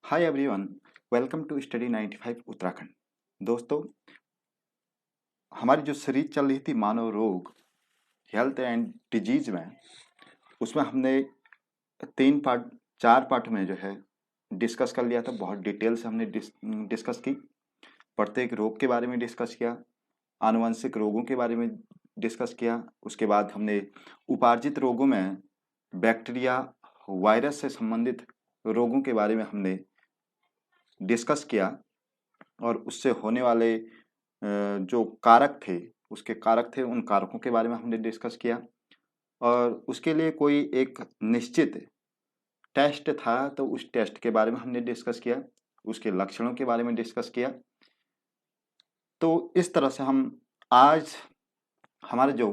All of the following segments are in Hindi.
Hi everyone, welcome to study 95 Uttarakhand. दोस्तों, हमारी जो सीरीज चल रही थी मानव रोग, हेल्थ एंड डिजीज में, उसमें हमने तीन पार्ट, चार पार्ट में जो है डिस्कस कर लिया था। बहुत डिटेल से हमने डिस्कस की। प्रत्येक रोग के बारे में डिस्कस किया, आनुवंशिक रोगों के बारे में डिस्कस किया। उसके बाद हमने उपार्जित रोगों में बैक्टीरिया, वायरस से संबंधित रोगों के बारे में हमने डिस्कस किया और उससे होने वाले जो कारक थे, उन कारकों के बारे में हमने डिस्कस किया। और उसके लिए कोई एक निश्चित टेस्ट था, तो उस टेस्ट के बारे में हमने डिस्कस किया, उसके लक्षणों के बारे में डिस्कस किया। तो इस तरह से हम आज हमारे जो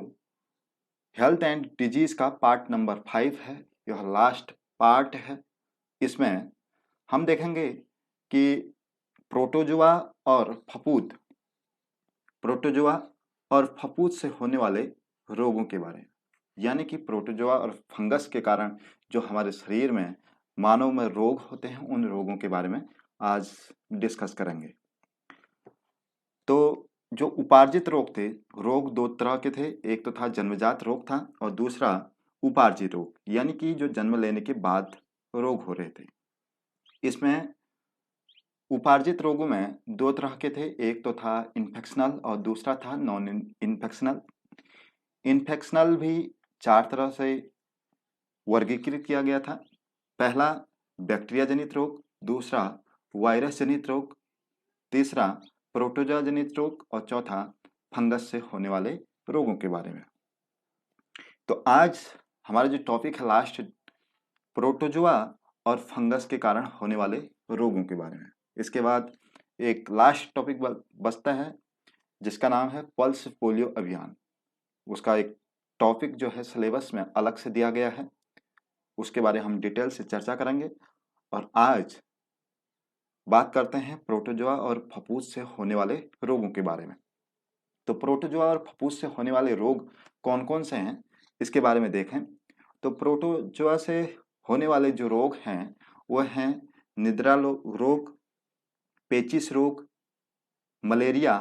हेल्थ एंड डिजीज का पार्ट नंबर 5 है, यह लास्ट पार्ट है। इसमें हम देखेंगे कि प्रोटोजुआ और फफूंद प्रोटोजुआ और फफूंद से होने वाले रोगों के बारे में, यानी कि प्रोटोजुआ और फंगस के कारण जो हमारे शरीर में, मानव में रोग होते हैं, उन रोगों के बारे में आज डिस्कस करेंगे। तो जो उपार्जित रोग थे, रोग दो तरह के थे। एक तो था जन्मजात रोग था और दूसरा उपार्जित रोग, यानी कि जो जन्म लेने के बाद रोग हो रहे थे। इसमें उपार्जित रोगों में दो तरह के थे, एक तो था इन्फेक्शनल और दूसरा था नॉन इन्फेक्शनल। इन्फेक्शनल भी चार तरह से वर्गीकृत किया गया था। पहला बैक्टीरिया जनित रोग, दूसरा वायरस जनित रोग, तीसरा प्रोटोजोआ जनित रोग और चौथा फंगस से होने वाले रोगों के बारे में। तो आज हमारा जो टॉपिक है लास्ट, प्रोटोजोआ और फंगस के कारण होने वाले रोगों के बारे में। इसके बाद एक लास्ट टॉपिक बचता है जिसका नाम है पल्स पोलियो अभियान। उसका एक टॉपिक जो है सिलेबस में अलग से दिया गया है, उसके बारे में हम डिटेल से चर्चा करेंगे। और आज बात करते हैं प्रोटोजोआ और फफूंद से होने वाले रोगों के बारे में। तो प्रोटोजोआ और फफूंद से होने वाले रोग कौन कौन से हैं, इसके बारे में देखें। तो प्रोटोजोआ से होने वाले जो रोग हैं वह हैं निद्रा रोग, पेचिश रोग, मलेरिया,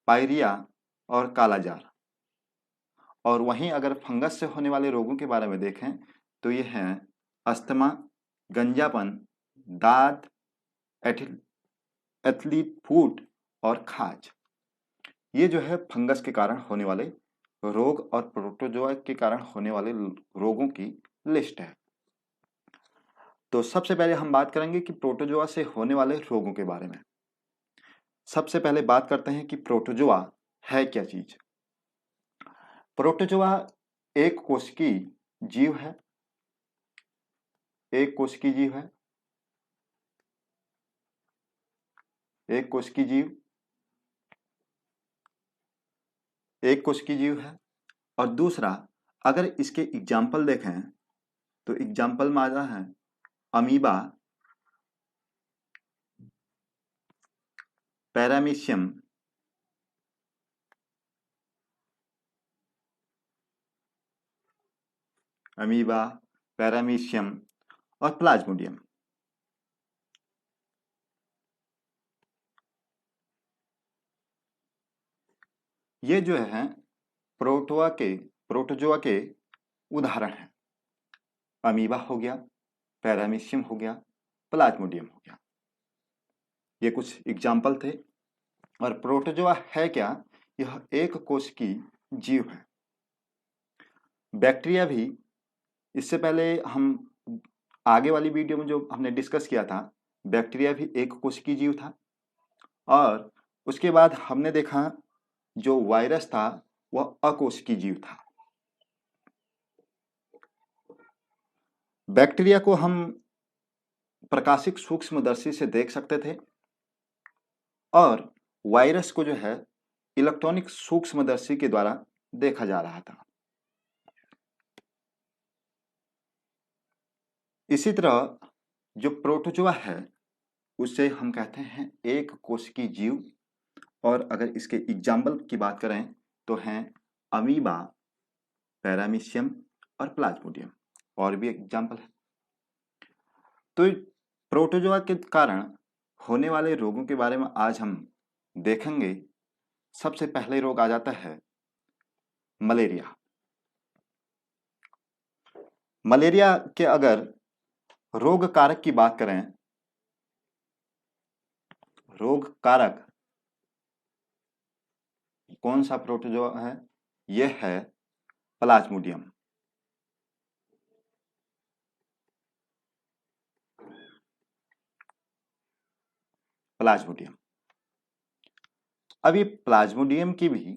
पायरिया और कालाजार। और वहीं अगर फंगस से होने वाले रोगों के बारे में देखें तो ये हैं अस्थमा, गंजापन, दाद, एथलीट फूट और खाज। ये जो है फंगस के कारण होने वाले रोग और प्रोटोजोआ के कारण होने वाले रोगों की लिस्ट है। तो सबसे पहले हम बात करेंगे कि प्रोटोजोआ से होने वाले रोगों के बारे में। सबसे पहले बात करते हैं कि प्रोटोजोआ है क्या चीज। प्रोटोजोआ एक कोशिकीय जीव है। एक कोशिकीय जीव है। एक कोशिकीय जीव एक कोशिकीय जीव है। और दूसरा, अगर इसके एग्जाम्पल देखें तो एग्जाम्पल में आता है अमीबा, पैरामीशियम, अमीबा, पैरामीशियम और प्लाज्मोडियम। ये जो है प्रोटोजोआ के उदाहरण हैं। अमीबा हो गया, पैरामीशियम हो गया, प्लाज्मोडियम हो गया। ये कुछ एग्जाम्पल थे। और प्रोटोजोआ है क्या? यह एक कोशिकीय जीव है। बैक्टीरिया भी, इससे पहले हम आगे वाली वीडियो में जो हमने डिस्कस किया था, बैक्टीरिया भी एक कोशिकीय जीव था। और उसके बाद हमने देखा जो वायरस था वह अकोशिकीय जीव था। बैक्टीरिया को हम प्रकाशिक सूक्ष्मदर्शी से देख सकते थे और वायरस को जो है इलेक्ट्रॉनिक सूक्ष्मदर्शी के द्वारा देखा जा रहा था। इसी तरह जो प्रोटोजोआ है उसे हम कहते हैं एक कोशिकीय जीव। और अगर इसके एग्जाम्पल की बात करें तो हैं अमीबा, पैरामीशियम और प्लाज्मोडियम। और भी एग्जाम्पल है। तो प्रोटोजोआ के कारण होने वाले रोगों के बारे में आज हम देखेंगे। सबसे पहले रोग आ जाता है मलेरिया। मलेरिया के अगर रोग कारक की बात करें, रोग कारक कौन सा प्रोटोजोआ है? यह है प्लाज्मोडियम। प्लाज्मोडियम। अब ये प्लाज्मोडियम की भी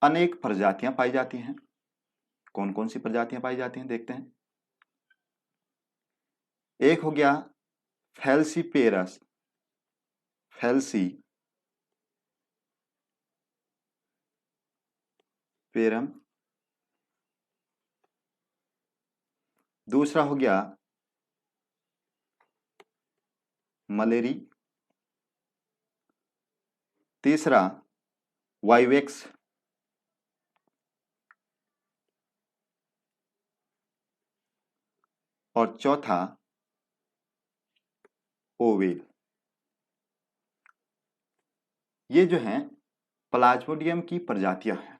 अनेक प्रजातियां पाई जाती हैं। कौन कौन सी प्रजातियां पाई जाती हैं देखते हैं। एक हो गया फैल्सीपेरस, फैल्सी पेरम। दूसरा हो गया मलेरी। तीसरा वाइवेक्स। और चौथा ओवेल। ये जो हैं प्लाज्मोडियम की प्रजातियां हैं।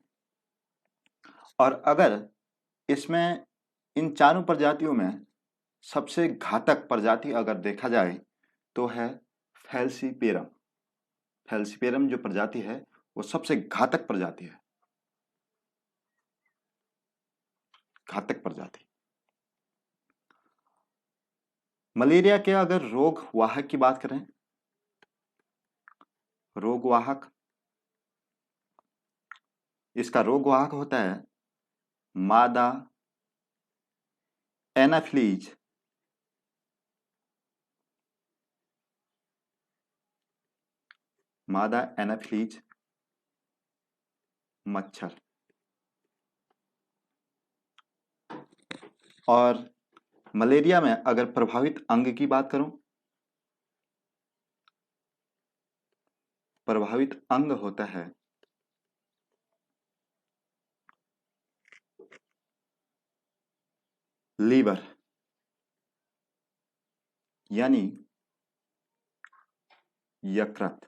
और अगर इसमें इन चारों प्रजातियों में सबसे घातक प्रजाति अगर देखा जाए तो है फैल्सीपेरम। फैल्सीपेरम जो प्रजाति है वो सबसे घातक प्रजाति है, घातक प्रजाति। मलेरिया के अगर रोग वाहक की बात करें, रोग वाहक, इसका रोग वाहक होता है मादा एनाफ्लीज, मादा एनाफ्लीज मच्छर। और मलेरिया में अगर प्रभावित अंग की बात करूं, प्रभावित अंग होता है लीवर, यानी यकृत।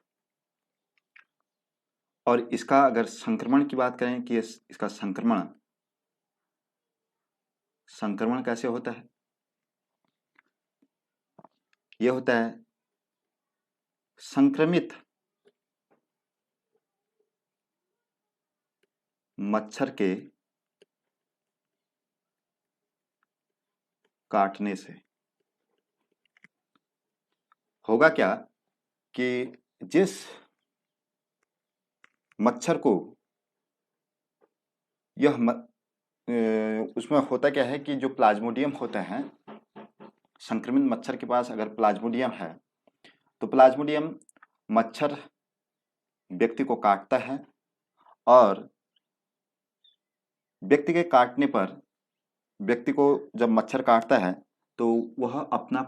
और इसका अगर संक्रमण की बात करें कि इसका संक्रमण संक्रमण कैसे होता है, यह होता है संक्रमित मच्छर के काटने से। होगा क्या कि जिस मच्छर को यह उसमें होता क्या है कि जो प्लाज्मोडियम होता है, संक्रमित मच्छर के पास अगर प्लाज्मोडियम है तो प्लाज्मोडियम मच्छर व्यक्ति को काटता है और व्यक्ति के काटने पर, व्यक्ति को जब मच्छर काटता है तो वह अपना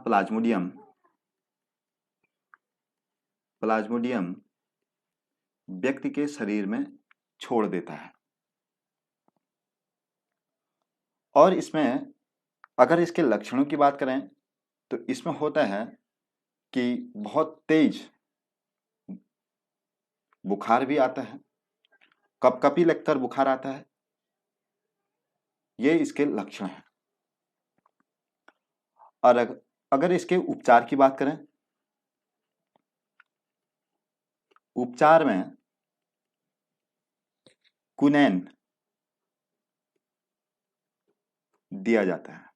प्लाज्मोडियम व्यक्ति के शरीर में छोड़ देता है। और इसमें अगर इसके लक्षणों की बात करें तो इसमें होता है कि बहुत तेज बुखार भी आता है, कपकपी लगकर बुखार आता है, ये इसके लक्षण हैं। और अगर इसके उपचार की बात करें, उपचार में क्विनैन दिया जाता है।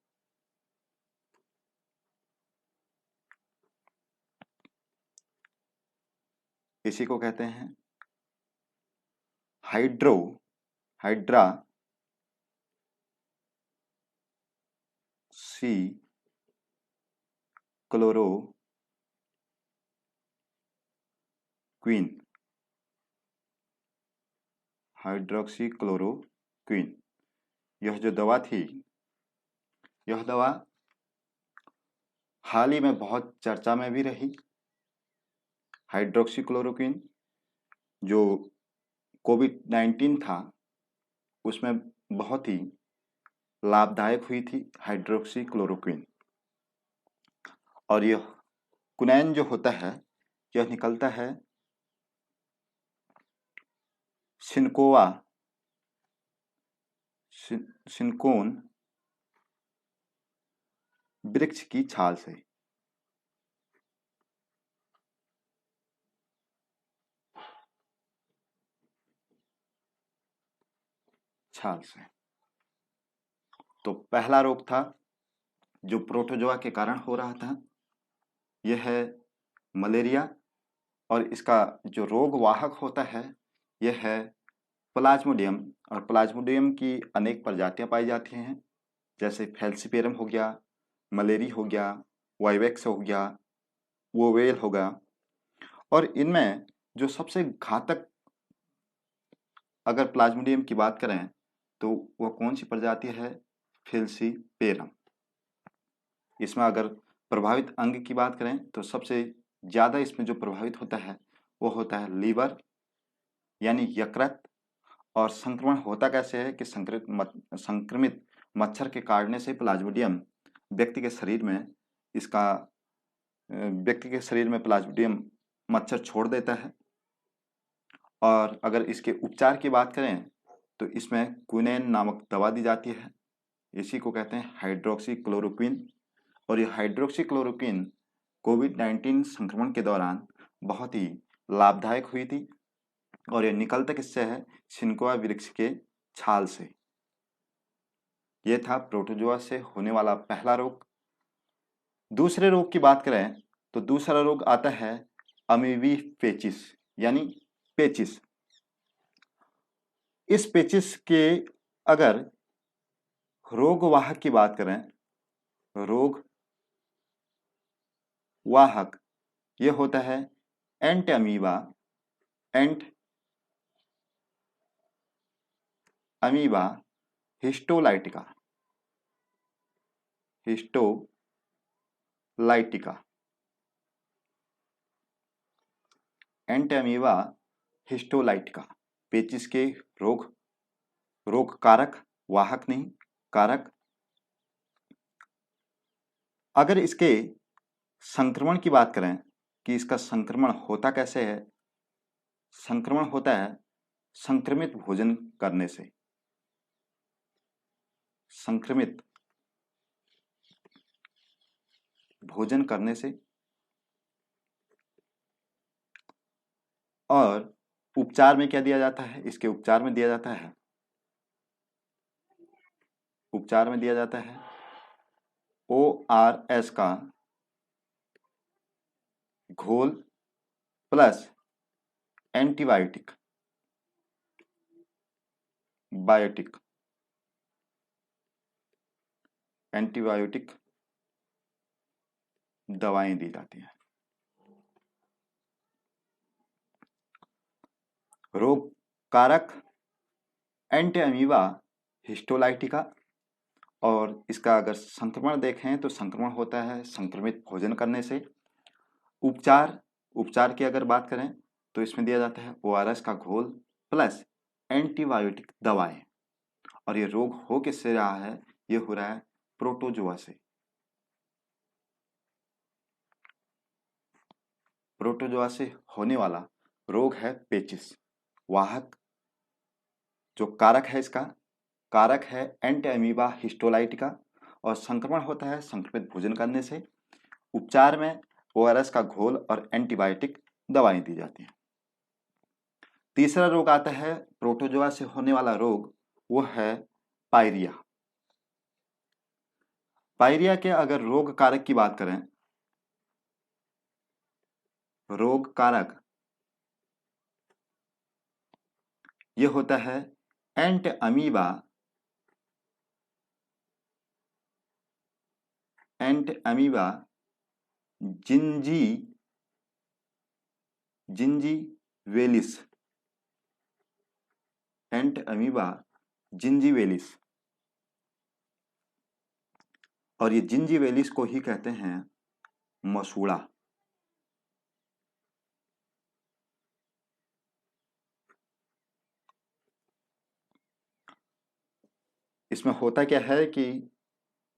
इसी को कहते हैं हाइड्रा सी क्लोरोक्विन, हाइड्रोक्सी क्लोरोक्विन। यह जो दवा थी, यह दवा हाल ही में बहुत चर्चा में भी रही। हाइड्रोक्सी क्लोरोक्विन जो कोविड-19 था उसमें बहुत ही लाभदायक हुई थी हाइड्रोक्सी क्लोरोक्विन। और यह कुनैन जो होता है यह निकलता है सिनकोआ सिनकोन वृक्ष की छाल से। छाल से। तो पहला रोग था जो प्रोटोजोआ के कारण हो रहा था, यह है मलेरिया, और इसका जो रोग वाहक होता है यह है प्लाज्मोडियम। और प्लाज्मोडियम की अनेक प्रजातियां पाई जाती हैं, जैसे फैल्सिपेरम हो गया, मलेरी हो गया, वाइवेक्स हो गया, वोवेल होगा। और इनमें जो सबसे घातक अगर प्लाज्मोडियम की बात करें तो वह कौन सी प्रजाति है? फैल्सिपेरम। इसमें अगर प्रभावित अंग की बात करें तो सबसे ज़्यादा इसमें जो प्रभावित होता है वो होता है लीवर यानी यकृत। और संक्रमण होता कैसे है कि संक्रमित मच्छर के काटने से प्लाज्मोडियम व्यक्ति के शरीर में इसका व्यक्ति के शरीर में प्लाज्मोडियम मच्छर छोड़ देता है। और अगर इसके उपचार की बात करें तो इसमें क्विनैन नामक दवा दी जाती है, इसी को कहते हैं हाइड्रोक्सी क्लोरोक्विन। और ये हाइड्रोक्सी क्लोरोक्विन कोविड-19 संक्रमण के दौरान बहुत ही लाभदायक हुई थी, और ये निकलता किससे है? सिनकोआ वृक्ष के छाल से। ये था प्रोटोजोआ से होने वाला पहला रोग। दूसरे रोग की बात करें तो दूसरा रोग आता है अमीबी पेचिस यानी पेचिस। इस पेचिस के अगर रोग वाहक की बात करें, रोग वाहक ये होता है एंट अमीबा, एंट अमीबा हिस्टोलाइटिका, हिस्टोलाइटिका, एंट अमीबा हिस्टोलाइटिका। पेचिस के रोग कारक, वाहक नहीं, कारक। अगर इसके संक्रमण की बात करें कि इसका संक्रमण होता कैसे है, संक्रमण होता है संक्रमित भोजन करने से। संक्रमित भोजन करने से। और उपचार में क्या दिया जाता है? इसके उपचार में दिया जाता है, उपचार में दिया जाता है ORS का घोल प्लस एंटीबायोटिक, एंटीबायोटिक दवाएं दी जाती हैं। रोग कारक एंटी अमीबा हिस्टोलाइटिका। और इसका अगर संक्रमण देखें तो संक्रमण होता है संक्रमित भोजन करने से। उपचार की अगर बात करें तो इसमें दिया जाता है ORS का घोल प्लस एंटीबायोटिक दवाएं। और ये रोग हो किससे रहा है? ये हो रहा है प्रोटोजोआ से। प्रोटोजोआ से होने वाला रोग है पेचिस। वाहक जो कारक है, इसका कारक है एंटी अमीबा हिस्टोलाइटिका। और संक्रमण होता है संक्रमित भोजन करने से। उपचार में ORS का घोल और एंटीबायोटिक दवाएं दी जाती हैं। तीसरा रोग आता है प्रोटोजोआ से होने वाला रोग, वो है पायरिया। पायरिया के अगर रोग कारक की बात करें, रोग कारक ये होता है एंट अमीबा जिंजी वेलिस, एंट अमीबा जिंजी वेलिस। और ये जिंजी वेलिस को ही कहते हैं मसूड़ा। इसमें होता क्या है कि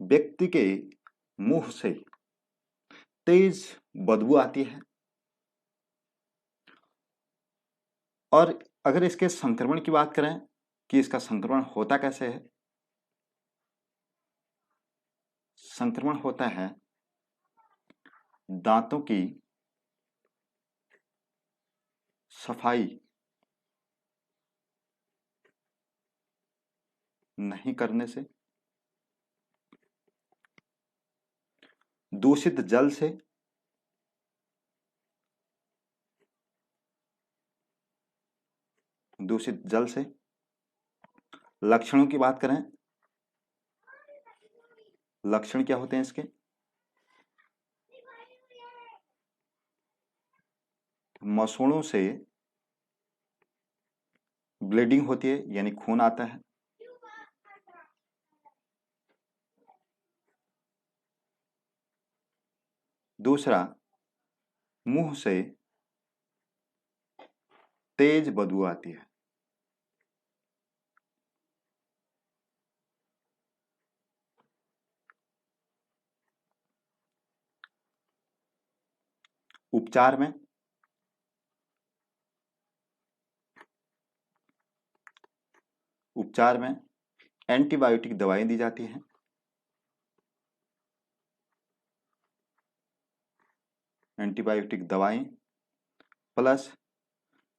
व्यक्ति के मुंह से तेज बदबू आती है। और अगर इसके संक्रमण की बात करें कि इसका संक्रमण होता कैसे है, संक्रमण होता है दांतों की सफाई नहीं करने से, दूषित जल से, दूषित जल से। लक्षणों की बात करें, लक्षण क्या होते हैं इसके? मसूड़ों से ब्लीडिंग होती है, यानी खून आता है। दूसरा, मुंह से तेज बदबू आती है। उपचार में, उपचार में एंटीबायोटिक दवाएं दी जाती हैं। एंटीबायोटिक दवाएं प्लस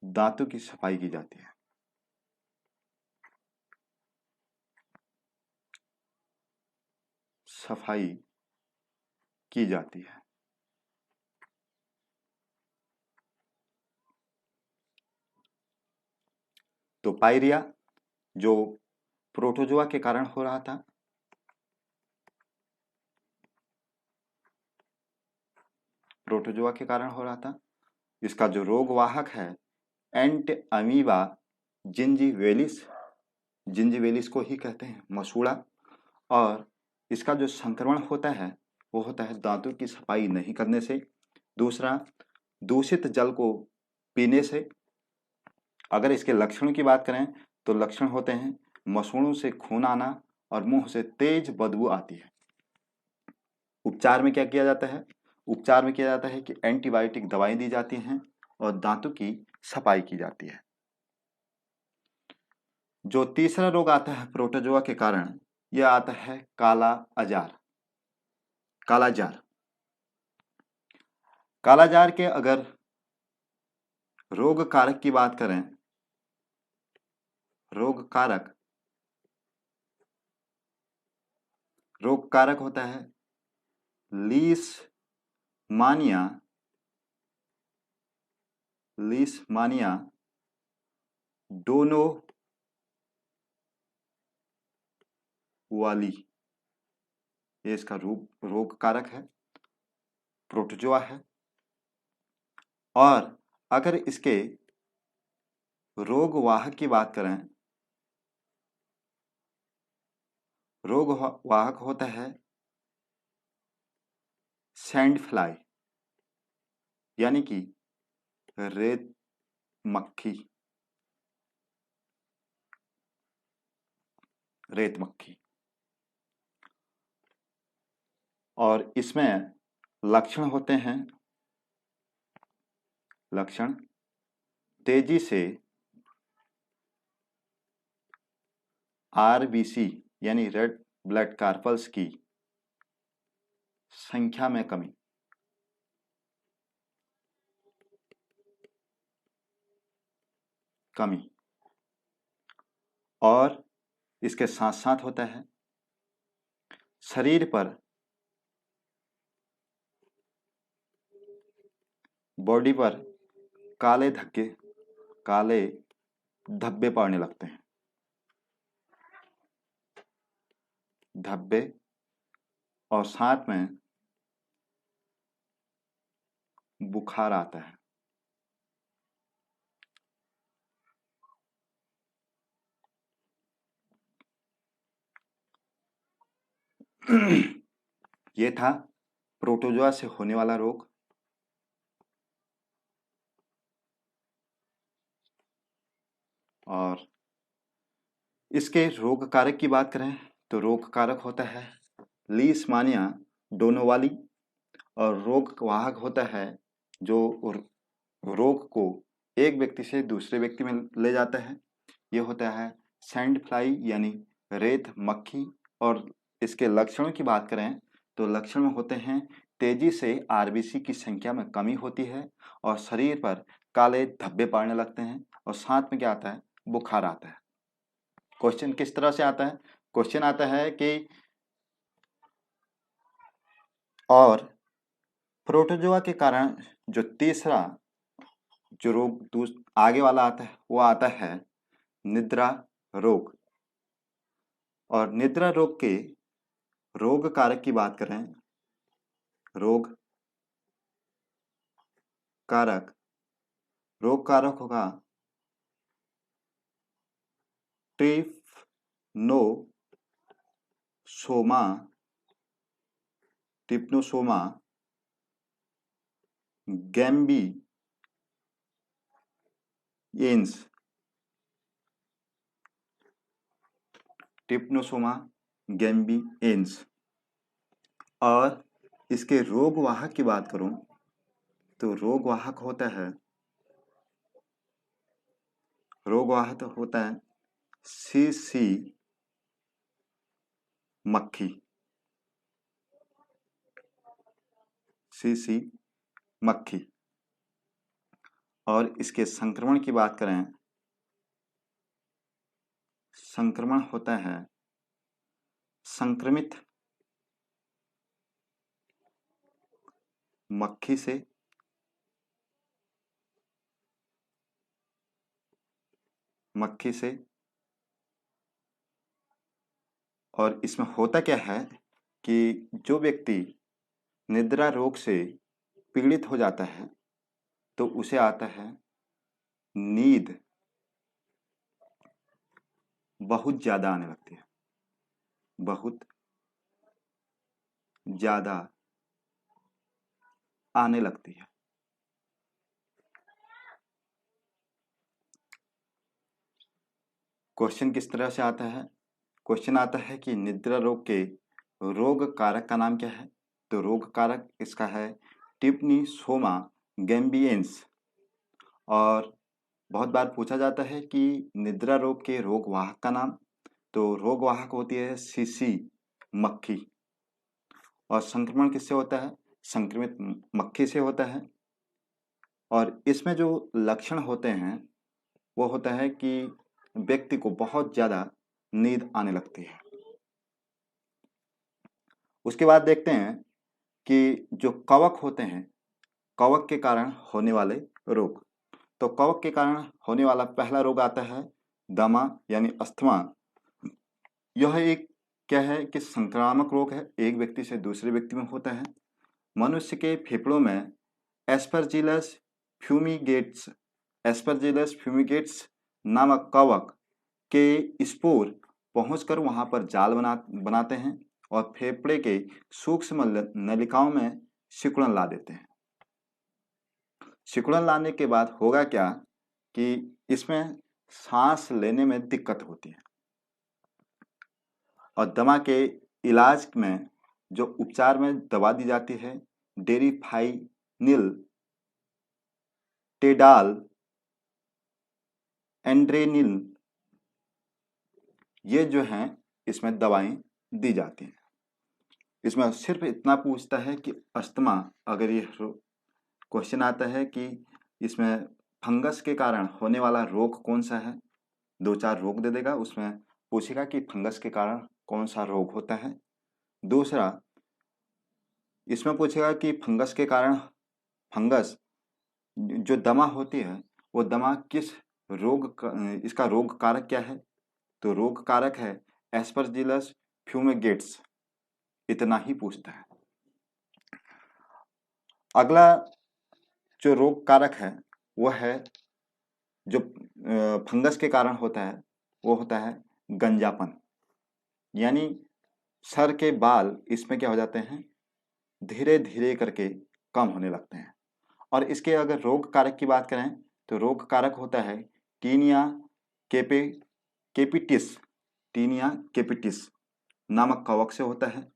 दांतों की सफाई की जाती है। सफाई की जाती है। तो पायरिया जो प्रोटोजोआ के कारण हो रहा था, प्रोटोजोआ के कारण हो रहा था, इसका जो रोग वाहक है एंट अमीबा जिंजीवेलिस, जिंजीवेलिस को ही कहते हैं मसूड़ा। और इसका जो संक्रमण होता है वो होता है दांतों की सफाई नहीं करने से। दूसरा, दूषित जल को पीने से। अगर इसके लक्षणों की बात करें तो लक्षण होते हैं मसूड़ों से खून आना और मुंह से तेज बदबू आती है। उपचार में क्या किया जाता है? उपचार में किया जाता है कि एंटीबायोटिक दवाएं दी जाती हैं और दांतों की सफाई की जाती है। जो तीसरा रोग आता है प्रोटोजोआ के कारण, यह आता है काला अजार, काला जार। काला जार के अगर रोग कारक की बात करें, रोग कारक, रोग कारक होता है लीशमानिया, लीशमानिया डोनो वाली, ये इसका रोग कारक है, प्रोटोजोआ है। और अगर इसके रोग वाहक की बात करें, रोग वाहक होता है सैंड फ्लाई, यानी कि रेत मक्खी, रेत मक्खी। और इसमें लक्षण होते हैं, लक्षण तेजी से आरबीसी यानी रेड ब्लड कार्पल्स की संख्या में कमी, कमी। और इसके साथ साथ होता है शरीर पर, बॉडी पर काले धब्बे, काले धब्बे पड़ने लगते हैं, धब्बे। और साथ में बुखार आता है। ये था प्रोटोजोआ से होने वाला रोग। और इसके रोग कारक की बात करें तो रोग कारक होता है लीशमानिया डोनोवाली। और रोग वाहक होता है जो रोग को एक व्यक्ति से दूसरे व्यक्ति में ले जाता है। ये होता है सैंड फ्लाई यानी रेत मक्खी। और इसके लक्षणों की बात करें तो लक्षण में होते हैं तेजी से आरबीसी की संख्या में कमी होती है और शरीर पर काले धब्बे पड़ने लगते हैं और साथ में क्या आता है, बुखार आता है। क्वेश्चन किस तरह से आता है? क्वेश्चन आता है कि और प्रोटोजोआ के कारण जो तीसरा जो रोग आगे वाला आता है वो आता है निद्रा रोग। और निद्रा रोग के रोग कारक की बात करें, रोग कारक होगा ट्रिप्नोसोमा गैम्बियंस, ट्रिप्नोसोमा गैम्बियंस। और इसके रोग वाहक की बात करूं तो रोग वाहक होता है सीसी मक्खी। और इसके संक्रमण की बात करें, संक्रमण होता है संक्रमित मक्खी से। और इसमें होता क्या है कि जो व्यक्ति निद्रा रोग से पीड़ित हो जाता है तो उसे आता है नींद बहुत ज्यादा आने लगती है, बहुत ज्यादा आने लगती है। क्वेश्चन किस तरह से आता है? क्वेश्चन आता है कि निद्रा रोग के रोग कारक का नाम क्या है? तो रोग कारक इसका है ट्रिप्नोसोमा गैम्बियंस। और बहुत बार पूछा जाता है कि निद्रा रोग के रोग वाहक का नाम, तो रोग वाहक होती है सीसी मक्खी। और संक्रमण किससे होता है? संक्रमित मक्खी से होता है। और इसमें जो लक्षण होते हैं वो होता है कि व्यक्ति को बहुत ज्यादा नींद आने लगती है। उसके बाद देखते हैं कि जो कवक होते हैं, कवक के कारण होने वाले रोग। तो कवक के कारण होने वाला पहला रोग आता है दमा यानी अस्थमा। यह एक क्या है कि संक्रामक रोग है, एक व्यक्ति से दूसरे व्यक्ति में होता है। मनुष्य के फेफड़ों में एस्परजिलस फ्यूमिगेट्स नामक कवक के स्पोर पहुंचकर वहां पर जाल बनाते हैं और फेफड़े के सूक्ष्म नलिकाओं में सिकुड़न ला देते हैं। सिकुड़न लाने के बाद होगा क्या कि इसमें सांस लेने में दिक्कत होती है। और दमा के इलाज में जो उपचार में दवा दी जाती है डेरिफाइनिल, टेडाल, एंड्रेनिल, ये जो हैं इसमें दवाएं दी जाती हैं। इसमें सिर्फ इतना पूछता है कि अस्थमा, अगर ये क्वेश्चन आता है कि इसमें फंगस के कारण होने वाला रोग कौन सा है, 2-4 रोग दे देगा, उसमें पूछेगा कि फंगस के कारण कौन सा रोग होता है। दूसरा इसमें पूछेगा कि फंगस के कारण, फंगस जो दमा होती है वो दमा किस इसका रोग कारक क्या है? तो रोग कारक है एस्परजिलस फ्यूमिगेट्स। इतना ही पूछता है। अगला जो रोग कारक है वह है जो फंगस के कारण होता है, वो होता है गंजापन। यानी सर के बाल इसमें क्या हो जाते हैं, धीरे धीरे करके कम होने लगते हैं। और इसके अगर रोग कारक की बात करें तो रोग कारक होता है टीनिया केपिटिस, टीनिया केपिटिस नामक कवक से होता है।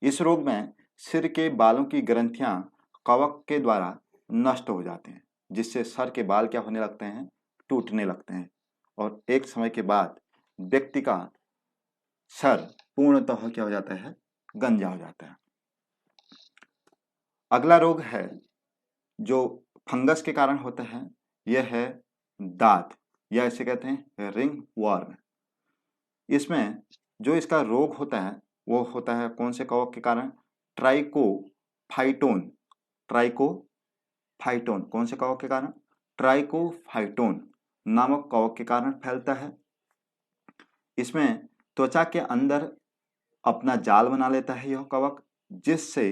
इस रोग में सिर के बालों की ग्रंथियां कवक के द्वारा नष्ट हो जाते हैं, जिससे सर के बाल क्या होने लगते हैं, टूटने लगते हैं, और एक समय के बाद व्यक्ति का सर पूर्णतः क्या हो जाता है, गंजा हो जाता है। अगला रोग है जो फंगस के कारण होता है, यह है दाद, या इसे कहते हैं रिंग वर्म। इसमें जो इसका रोग होता है वो होता है कौन से कवक के कारण, ट्राइकोफाइटोन। ट्राइकोफाइटोन कौन से कवक के कारण, ट्राइकोफाइटोन नामक कवक के कारण फैलता है। इसमें त्वचा के अंदर अपना जाल बना लेता है यह कवक, जिससे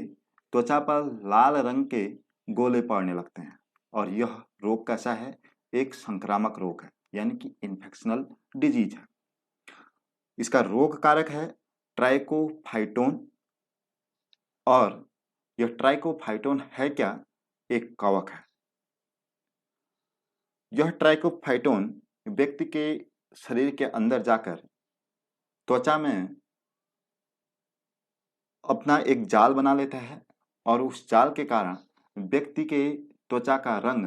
त्वचा पर लाल रंग के गोले पड़ने लगते हैं, और यह रोग कैसा है, एक संक्रामक रोग है, यानी कि इन्फेक्शनल डिजीज है। इसका रोग कारक है ट्राइकोफाइटोन, और यह ट्राइकोफाइटोन है क्या, एक कवक है। यह ट्राइकोफाइटोन व्यक्ति के शरीर के अंदर जाकर त्वचा में अपना एक जाल बना लेता है, और उस जाल के कारण व्यक्ति के त्वचा का रंग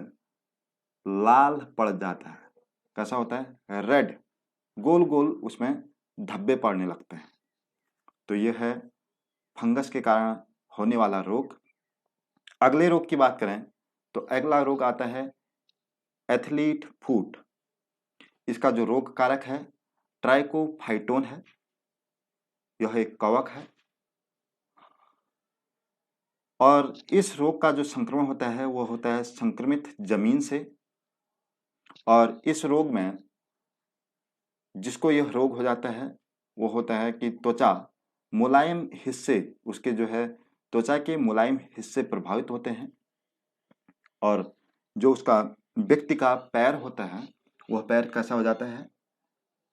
लाल पड़ जाता है। कैसा होता है, रेड, गोल गोल उसमें धब्बे पड़ने लगते हैं। तो यह है फंगस के कारण होने वाला रोग। अगले रोग की बात करें तो अगला रोग आता है एथलीट फुट। इसका जो रोग कारक है ट्राइकोफाइटोन है, यह एक कवक है, और इस रोग का जो संक्रमण होता है वो होता है संक्रमित जमीन से। और इस रोग में जिसको यह रोग हो जाता है वो होता है कि त्वचा मुलायम हिस्से, उसके जो है त्वचा के मुलायम हिस्से प्रभावित होते हैं, और जो उसका व्यक्ति का पैर होता है वह पैर कैसा हो जाता है,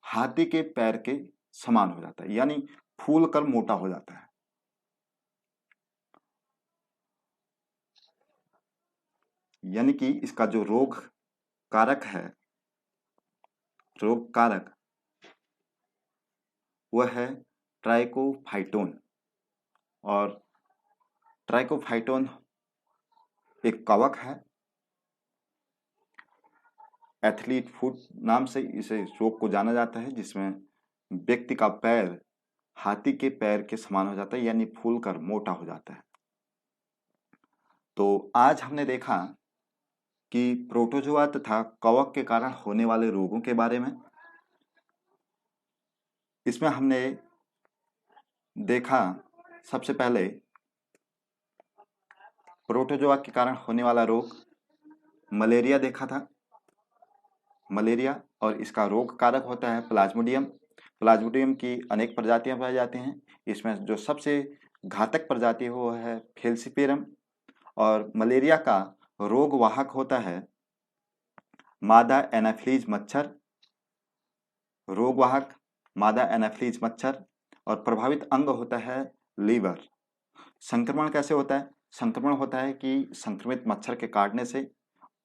हाथी के पैर के समान हो जाता है, यानी फूल कर मोटा हो जाता है। यानी कि इसका जो रोग कारक है, रोग कारक वह है ट्राइकोफाइटोन, और ट्राइकोफाइटोन एक कवक है। एथलीट फुट नाम से इसे रोग को जाना जाता है, जिसमें व्यक्ति का पैर हाथी के पैर के समान हो जाता है, यानी फूलकर मोटा हो जाता है। तो आज हमने देखा कि प्रोटोजोआ तथा कवक के कारण होने वाले रोगों के बारे में। इसमें हमने देखा सबसे पहले प्रोटोजोआ के कारण होने वाला रोग मलेरिया देखा था, मलेरिया, और इसका रोग कारक होता है प्लाज्मोडियम। प्लाज्मोडियम की अनेक प्रजातियां पाई जाती हैं, इसमें जो सबसे घातक प्रजाति है वो है फेल्सिपेरम। और मलेरिया का रोग वाहक होता है मादा एनाफिलीज मच्छर, रोगवाहक मादा एनाफिलीज मच्छर, और प्रभावित अंग होता है लीवर। संक्रमण कैसे होता है, संक्रमण होता है कि संक्रमित मच्छर के काटने से,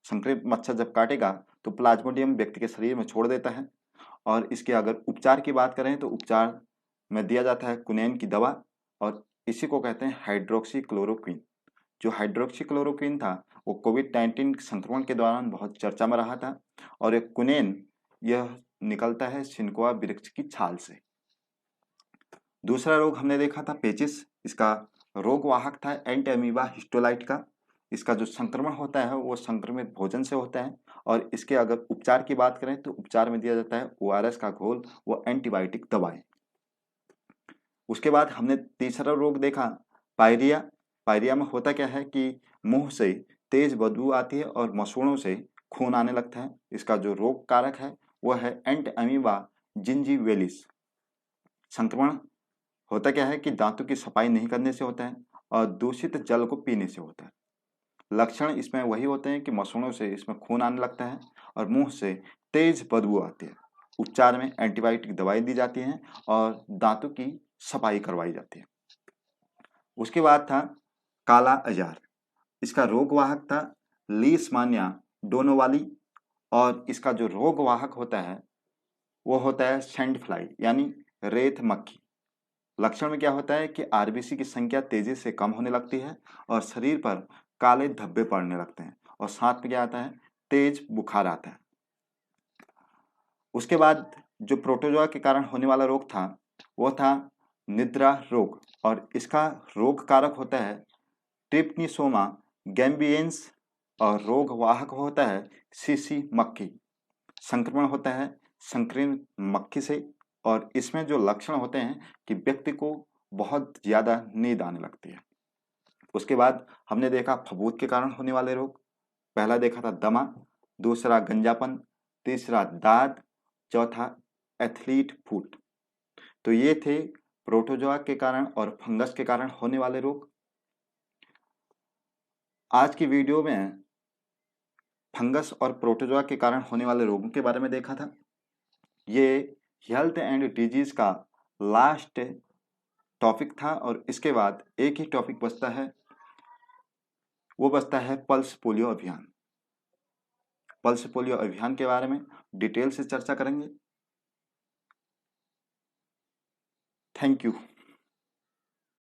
संक्रमित मच्छर जब काटेगा तो प्लाज्मोडियम व्यक्ति के शरीर में छोड़ देता है। और इसके अगर उपचार की बात करें तो उपचार में दिया जाता है कुनैन की दवा, और इसी को कहते हैं हाइड्रोक्सी क्लोरोक्विन। जो हाइड्रोक्सी क्लोरोक्विन था वो कोविड-19 संक्रमण के दौरान बहुत चर्चा में रहा था। और एक कुनैन यह निकलता है सिनकोआ वृक्ष की छाल से। दूसरा रोग हमने देखा था पेचिस। इसका रोगवाहक था एंटअमीबा हिस्टोलाइट का। इसका जो संक्रमण होता है वो संक्रमित भोजन से होता है, और इसके अगर उपचार की बात करें तो उपचार में दिया जाता है ओआरएस का घोल, वो एंटीबायोटिक दवाएं। उसके बाद हमने तीसरा रोग देखा पायरिया। पायरिया में होता क्या है कि मुंह से तेज बदबू आती है और मसूड़ों से खून आने लगता है। इसका जो रोग कारक है वह है एंटअमीबा जिंजीवेलिस। संक्रमण होता क्या है कि दांतों की सफाई नहीं करने से होता है और दूषित जल को पीने से होता है। लक्षण इसमें वही होते हैं कि मसूड़ों से इसमें खून आने लगता है और मुंह से तेज बदबू आती है। उपचार में एंटीबायोटिक दवाई दी जाती हैं और दांतों की सफाई करवाई जाती है। उसके बाद था काला अजार। इसका रोगवाहक था लीशमानिया डोनोवाली, और इसका जो रोगवाहक होता है वो होता है सैंड फ्लाई, यानी रेत मक्खी। लक्षण में क्या होता है कि आरबीसी की संख्या तेजी से कम होने लगती है और शरीर पर काले धब्बे पड़ने लगते हैं और साथ में क्या आता है, तेज बुखार आता है। उसके बाद जो प्रोटोजोआ के कारण होने वाला रोग था वो था निद्रा रोग, और इसका रोग कारक होता है ट्रिप्निसोमा गैम्बियंस और रोग वाहक होता है सीसी मक्खी। संक्रमण होता है संकीर्ण मक्खी से, और इसमें जो लक्षण होते हैं कि व्यक्ति को बहुत ज्यादा नींद आने लगती है। उसके बाद हमने देखा फफूंद के कारण होने वाले रोग। पहला देखा था दमा, दूसरा गंजापन, तीसरा दाद, चौथा एथलीट फुट। तो ये थे प्रोटोजोआ के कारण और फंगस के कारण होने वाले रोग। आज की वीडियो में फंगस और प्रोटोजोआ के कारण होने वाले रोगों के बारे में देखा था। ये हेल्थ एंड डिजीज का लास्ट टॉपिक था, और इसके बाद एक ही टॉपिक बचता है, वो बचता है पल्स पोलियो अभियान। पल्स पोलियो अभियान के बारे में डिटेल से चर्चा करेंगे। Thank you.